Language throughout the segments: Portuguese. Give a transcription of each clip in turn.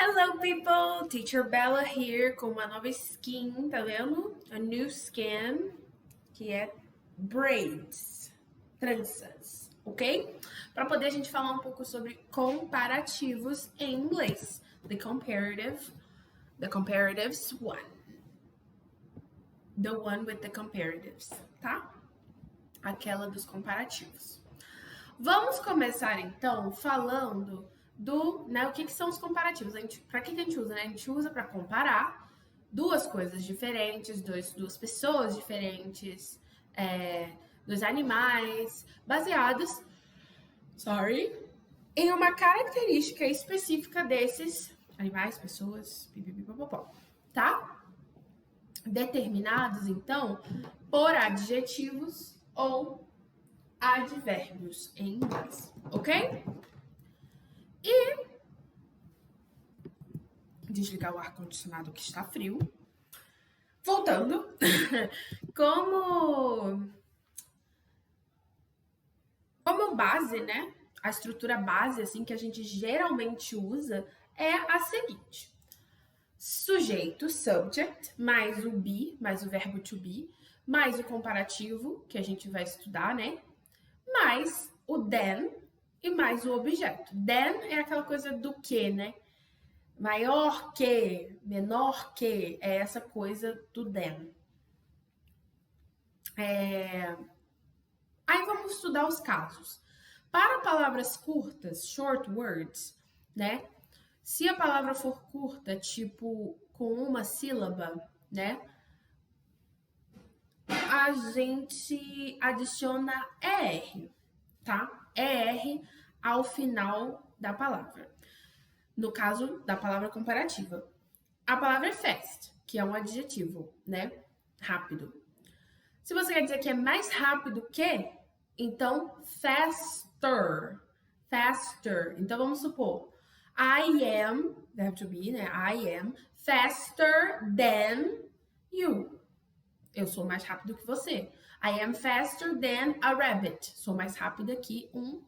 Hello, people! Teacher Bella here com uma nova skin, tá vendo? A new skin, que é braids, tranças, ok? Para poder a gente falar um pouco sobre comparativos em inglês. The comparatives one. The one with the comparatives, tá? Aquela dos comparativos. Vamos começar então falando o que são os comparativos. Para que a gente usa? Né? A gente usa para comparar duas coisas diferentes, duas pessoas diferentes, dois animais, baseados, em uma característica específica desses animais, pessoas, pipipipopopó, tá? Determinados, então, por adjetivos ou advérbios em inglês, ok? E desligar o ar-condicionado que está frio. Voltando, como base, né? A estrutura base, assim, que a gente geralmente usa é a seguinte: sujeito, subject, mais o be, mais o verbo to be, mais o comparativo, que a gente vai estudar, né? Mais o than e mais o objeto. Than é aquela coisa do que, né? Maior que, menor que, é essa coisa do than. Aí vamos estudar os casos. Para palavras curtas, short words, né? Se a palavra for curta, tipo com uma sílaba, né? A gente adiciona ER, tá? ER ao final da palavra. No caso da palavra comparativa. A palavra é fast, que é um adjetivo, né? Rápido. Se você quer dizer que é mais rápido que, então faster. Faster. Então vamos supor, I am, verbo to be, né? I am faster than you. Eu sou mais rápido que você. I am faster than a rabbit. Sou mais rápida que um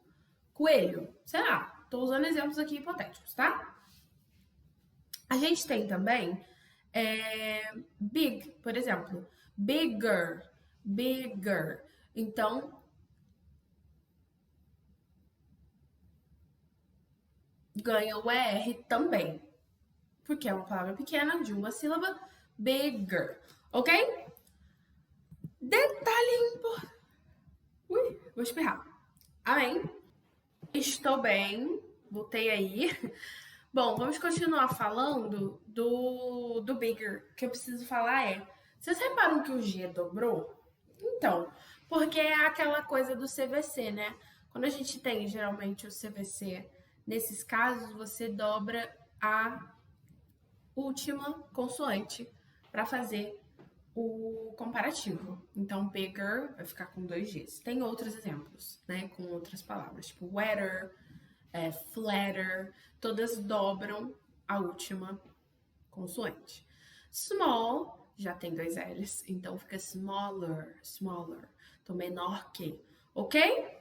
coelho. Sei lá, tô usando exemplos aqui hipotéticos, tá? A gente tem também big, por exemplo. Bigger, bigger. Então, ganha o ER também. Porque é uma palavra pequena, de uma sílaba, bigger. Ok? Detalhe importante. Ui, vou espirrar. Amém? Estou bem. Voltei aí. Bom, vamos continuar falando do bigger. O que eu preciso falar é... Vocês reparam que o G dobrou? Então, porque é aquela coisa do CVC, né? Quando a gente tem, geralmente, o CVC, nesses casos, você dobra a última consoante para fazer o comparativo. Então, bigger vai ficar com 2 Gs. Tem outros exemplos, né? Com outras palavras, tipo wetter, flatter, todas dobram a última consoante. Small já tem 2 L's, então fica smaller, smaller. Então, menor que, ok?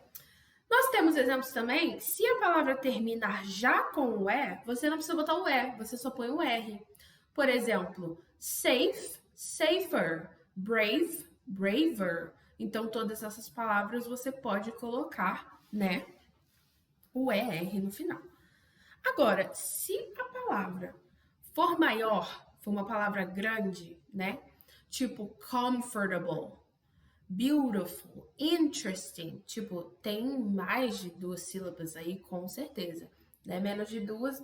Nós temos exemplos também, se a palavra terminar já com o E, você não precisa botar o E, você só põe o R. Por exemplo, safe, safer, brave, braver. Então, todas essas palavras você pode colocar, né, o ER no final. Agora, se a palavra for maior, for uma palavra grande, né, tipo comfortable, beautiful, interesting, tipo, tem mais de 2 sílabas aí, com certeza. Né? Menos de 2,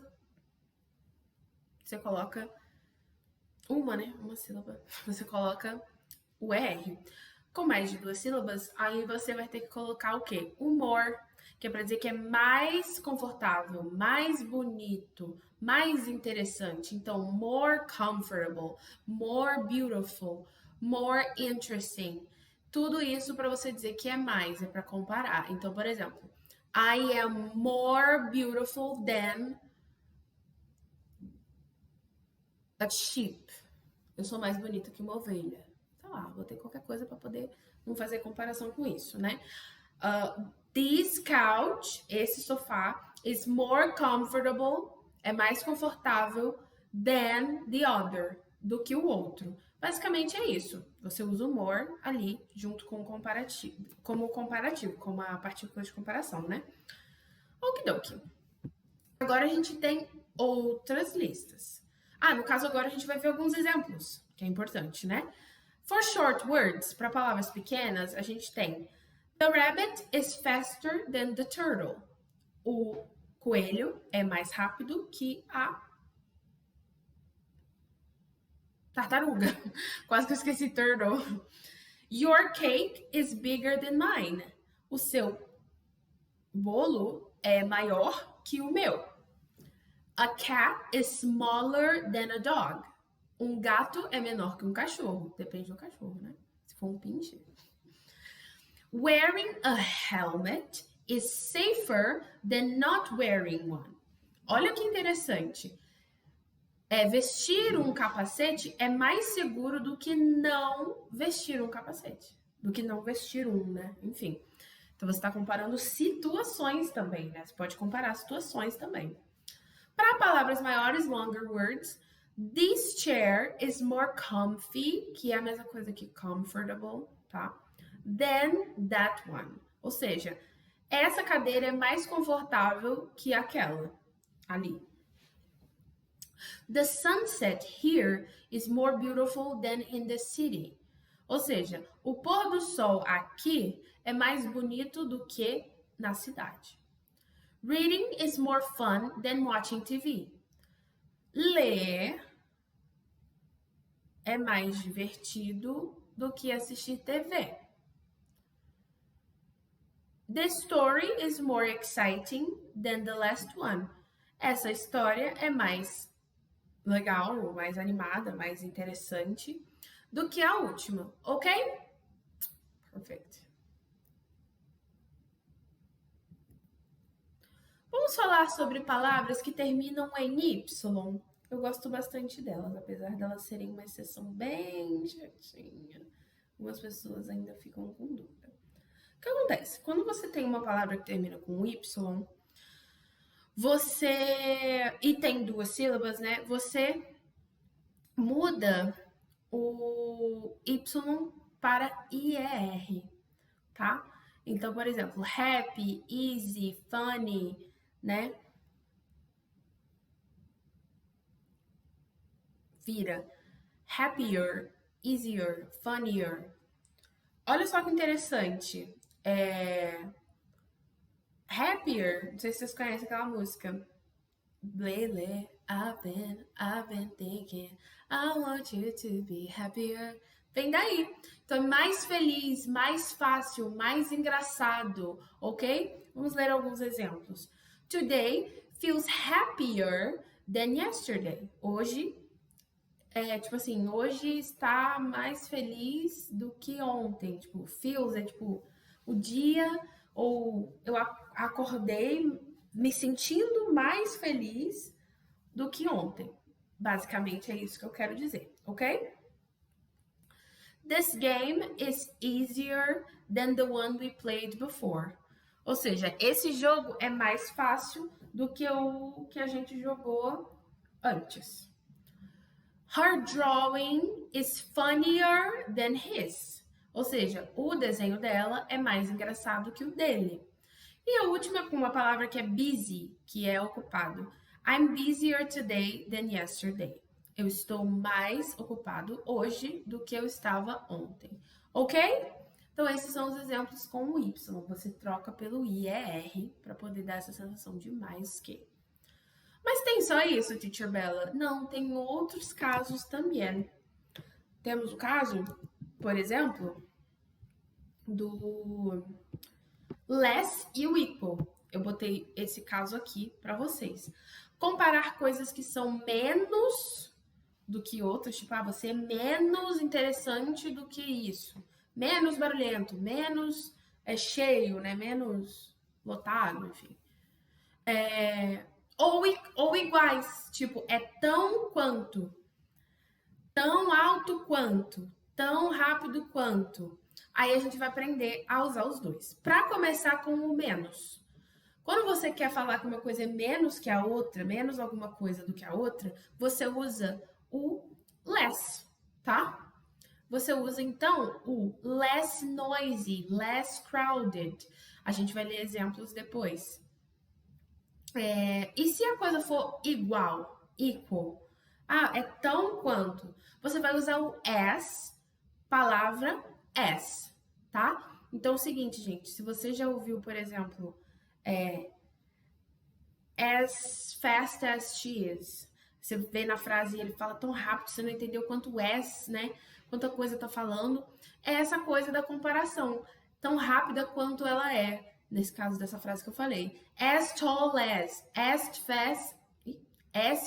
você coloca uma, né? Uma sílaba. Você coloca o R. Com mais de 2 sílabas, aí você vai ter que colocar o quê? O more, que é para dizer que é mais confortável, mais bonito, mais interessante. Então, more comfortable, more beautiful, more interesting. Tudo isso para você dizer que é mais, é para comparar. Então, por exemplo, I am more beautiful than a sheep. Eu sou mais bonita que uma ovelha. Sei lá, vou ter qualquer coisa para poder não fazer comparação com isso, né? This couch, esse sofá, is more comfortable é mais confortável than the other, do que o outro. Basicamente é isso. Você usa o more ali junto com o comparativo, como a partícula de comparação, né? Okidoki. Agora a gente tem outras listas. No caso agora a gente vai ver alguns exemplos, que é importante, né? For short words, para palavras pequenas, a gente tem The rabbit is faster than the turtle. O coelho é mais rápido que a tartaruga. Quase que eu esqueci turtle. Your cake is bigger than mine. O seu bolo é maior que o meu. A cat is smaller than a dog. Um gato é menor que um cachorro. Depende do cachorro, né? Se for um pincher. Wearing a helmet is safer than not wearing one. Olha que interessante. Vestir um capacete é mais seguro do que não vestir um capacete. Do que não vestir um, né? Enfim. Então, você está comparando situações também, né? Você pode comparar situações também. Para palavras maiores, longer words, this chair is more comfy, que é a mesma coisa que comfortable, tá? Than that one. Ou seja, essa cadeira é mais confortável que aquela ali. The sunset here is more beautiful than in the city. Ou seja, o pôr do sol aqui é mais bonito do que na cidade. Reading is more fun than watching TV. Ler é mais divertido do que assistir TV. The story is more exciting than the last one. Essa história é mais legal, mais animada, mais interessante do que a última, ok? Perfect. Vamos falar sobre palavras que terminam em Y. Eu gosto bastante delas, apesar delas serem uma exceção bem chatinha. Algumas pessoas ainda ficam com dúvida. O que acontece? Quando você tem uma palavra que termina com Y, e tem duas sílabas, né? Você muda o Y para IER, tá? Então, por exemplo, happy, easy, funny, né? Vira happier, easier, funnier. Olha só que interessante. Happier, não sei se vocês conhecem aquela música. Lately, I've been thinking, I want you to be happier. Vem daí. Então, mais feliz, mais fácil, mais engraçado, ok? Vamos ler alguns exemplos. Today feels happier than yesterday. Hoje, hoje está mais feliz do que ontem. Tipo, feels é tipo o dia, ou eu acordei me sentindo mais feliz do que ontem. Basicamente é isso que eu quero dizer, ok? This game is easier than the one we played before. Ou seja, esse jogo é mais fácil do que o que a gente jogou antes. Her drawing is funnier than his. Ou seja, o desenho dela é mais engraçado que o dele. E a última com uma palavra que é busy, que é ocupado. I'm busier today than yesterday. Eu estou mais ocupado hoje do que eu estava ontem. Ok? Então, esses são os exemplos com o Y. Você troca pelo IER para poder dar essa sensação de mais que. Mas tem só isso, Teacher Bella? Não, tem outros casos também. Temos o caso, por exemplo, do less e o equal. Eu botei esse caso aqui para vocês. Comparar coisas que são menos do que outras, tipo, você é menos interessante do que isso. Menos barulhento, menos cheio, né? Menos lotado, enfim. Ou iguais, tipo, é tão quanto, tão alto quanto, tão rápido quanto. Aí a gente vai aprender a usar os dois. Para começar com o menos. Quando você quer falar que uma coisa é menos que a outra, menos alguma coisa do que a outra, você usa o less, tá? Você usa então o less noisy, less crowded. A gente vai ler exemplos depois. E se a coisa for igual, equal? Ah, é tão quanto. Você vai usar o as, palavra as, tá? Então é o seguinte, gente, se você já ouviu, por exemplo, as fast as she is, você vê na frase ele fala tão rápido, você não entendeu quanto as, né? Quanta coisa tá falando. É essa coisa da comparação, tão rápida quanto ela é. Nesse caso dessa frase que eu falei. As tall as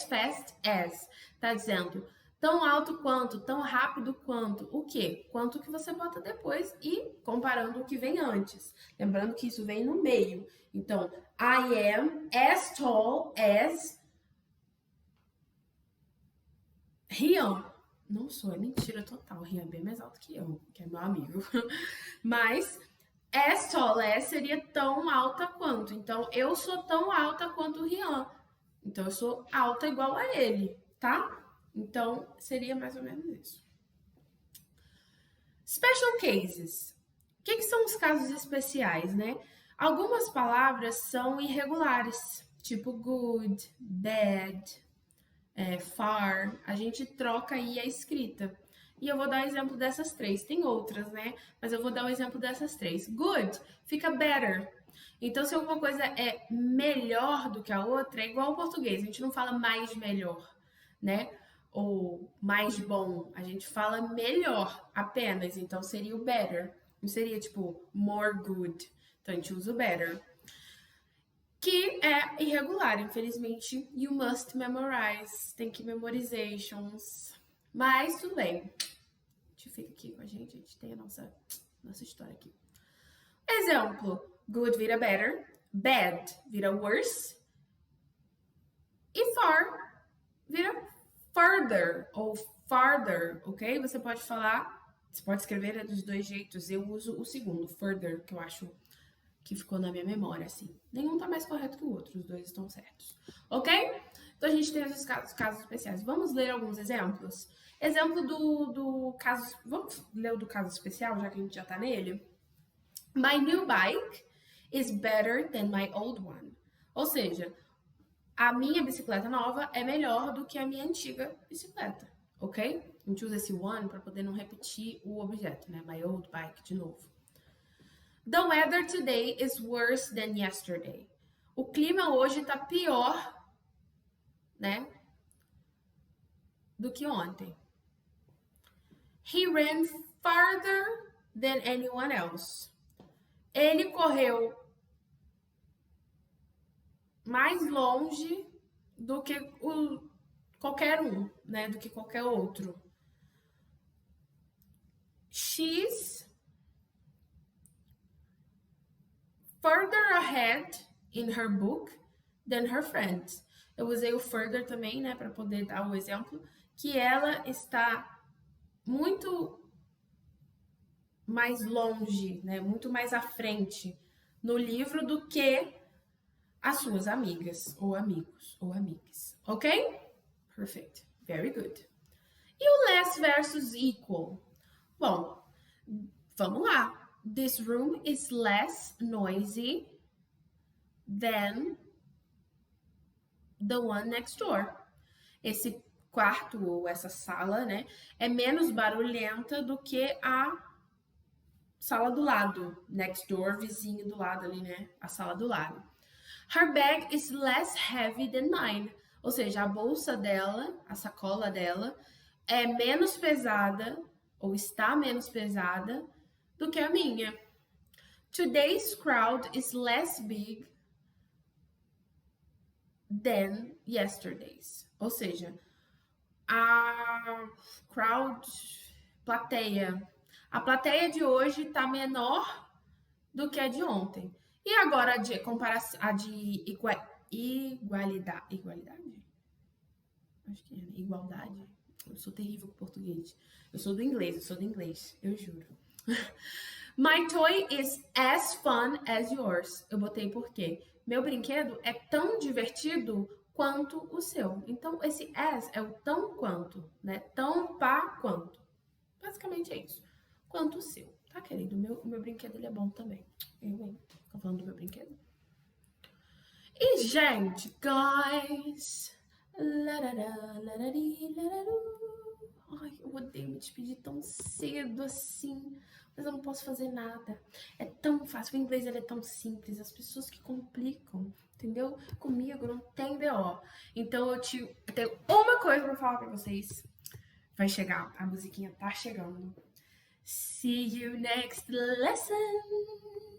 fast as. Tá dizendo tão alto quanto, tão rápido quanto. O quê? Quanto que você bota depois e comparando o que vem antes. Lembrando que isso vem no meio. Então, I am as tall as Rian. Não sou, é mentira total. Rian é bem mais alto que eu, que é meu amigo. Mas as tall as seria tão alta quanto. Então, eu sou tão alta quanto o Rian. Então, eu sou alta igual a ele, tá? Então, seria mais ou menos isso. Special cases. O que são os casos especiais, né? Algumas palavras são irregulares, tipo good, bad, far. A gente troca aí a escrita. E eu vou dar o exemplo dessas três. Tem outras, né? Mas eu vou dar o exemplo dessas três. Good fica better. Então, se alguma coisa é melhor do que a outra, é igual ao português. A gente não fala mais melhor, né? Ou mais bom. A gente fala melhor apenas. Então, seria o better. Não seria tipo more good. Então, a gente usa o better. Que é irregular, infelizmente. You must memorize. Tem que memorizations. Mas tudo bem. A gente fica aqui com a gente tem a nossa história aqui. Exemplo. Good vira better. Bad vira worse. E far vira further ou farther, ok? Você pode escrever dos dois jeitos. Eu uso o segundo, further, que eu acho que ficou na minha memória, assim. Nenhum tá mais correto que o outro, os dois estão certos, ok? Então a gente tem os casos especiais. Vamos ler alguns exemplos? Exemplo do caso. Vamos ler o do caso especial, já que a gente já tá nele? My new bike is better than my old one. Ou seja, a minha bicicleta nova é melhor do que a minha antiga bicicleta, ok? A gente usa esse one para poder não repetir o objeto, né? My old bike, de novo. The weather today is worse than yesterday. O clima hoje tá pior, né? Do que ontem. He ran farther than anyone else. Ele correu mais longe do que qualquer um, né? Do que qualquer outro. She's further ahead in her book than her friends. Eu usei o further também, né, para poder dar o exemplo, que ela está muito mais longe, né, muito mais à frente no livro do que as suas amigas, ou amigos, ou amigas. Ok? Perfect. Very good. E o less versus equal? Bom, vamos lá. This room is less noisy than the one next door. Esse quarto ou essa sala, né, é menos barulhenta do que a sala do lado. Next door, vizinho do lado ali, né, a sala do lado. Her bag is less heavy than mine. Ou seja, a bolsa dela, a sacola dela, é menos pesada, ou está menos pesada, do que a minha. Today's crowd is less big than yesterday's. Ou seja, a crowd, plateia. A plateia de hoje está menor do que a de ontem. E agora a de igualdade? Acho que é, né? Igualdade. Eu sou terrível com português. Eu sou do inglês, eu juro. My toy is as fun as yours. Eu botei por quê? Meu brinquedo é tão divertido quanto o seu. Então, esse as é o tão quanto, né? Tão pá quanto. Basicamente é isso. Quanto o seu. Tá, querido? O meu brinquedo, ele é bom também. Eu, hein? Tô falando do meu brinquedo. E, gente, guys... Ai, eu odeio me despedir tão cedo assim, mas eu não posso fazer nada. É tão fácil, o inglês ele é tão simples, as pessoas que complicam, entendeu? Comigo não tem BO. Então eu tenho uma coisa pra falar pra vocês. Vai chegar, a musiquinha tá chegando. See you next lesson!